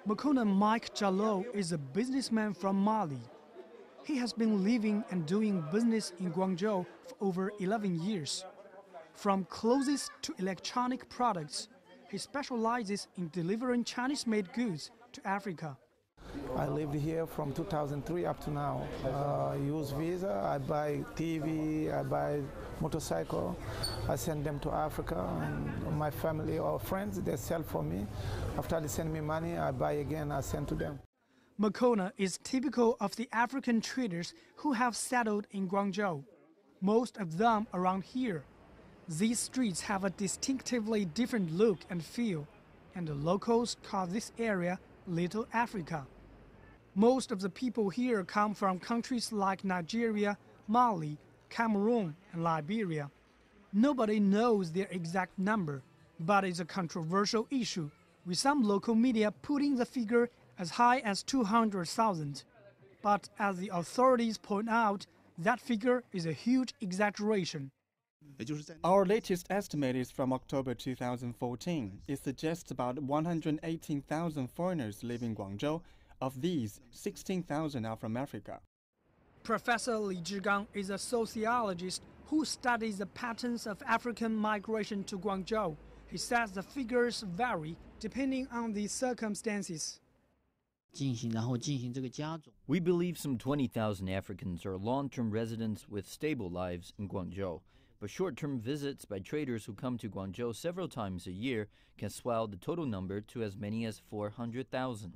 Makona Mike Jallo is a businessman from Mali. He has been living and doing business in Guangzhou for over 11 years. From clothes to electronic products, he specializes in delivering Chinese-made goods to Africa. I lived here from 2003 up to now. I use Visa, I buy TV, I buy motorcycle, I send them to Africa, and my family or friends, they sell for me. After they send me money, I buy again, I send to them. Makona is typical of the African traders who have settled in Guangzhou, most of them around here. These streets have a distinctively different look and feel, and the locals call this area Little Africa. Most of the people here come from countries like Nigeria, Mali, Cameroon, and Liberia. Nobody knows their exact number, but it's a controversial issue, with some local media putting the figure as high as 200,000. But as the authorities point out, that figure is a huge exaggeration. Our latest estimate is from October 2014. It suggests about 118,000 foreigners live in Guangzhou. Of these, 16,000 are from Africa. Professor Li Zhigang is a sociologist who studies the patterns of African migration to Guangzhou. He says the figures vary depending on the circumstances. We believe some 20,000 Africans are long-term residents with stable lives in Guangzhou, but short-term visits by traders who come to Guangzhou several times a year can swell the total number to as many as 400,000.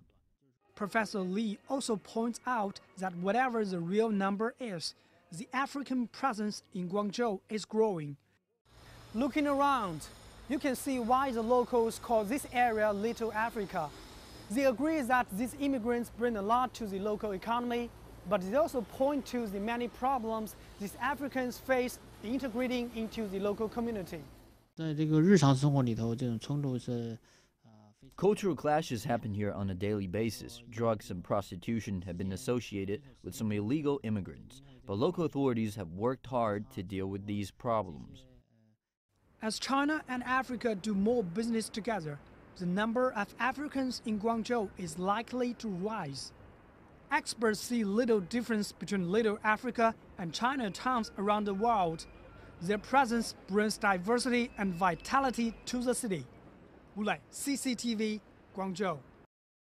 Professor Li also points out that whatever the real number is, the African presence in Guangzhou is growing. Looking around, you can see why the locals call this area Little Africa. They agree that these immigrants bring a lot to the local economy, but they also point to the many problems these Africans face integrating into the local community. Cultural clashes happen here on a daily basis. Drugs and prostitution have been associated with some illegal immigrants, but local authorities have worked hard to deal with these problems. As China and Africa do more business together, the number of Africans in Guangzhou is likely to rise. Experts see little difference between Little Africa and Chinatowns around the world. Their presence brings diversity and vitality to the city. Wu Lei, CCTV, Guangzhou.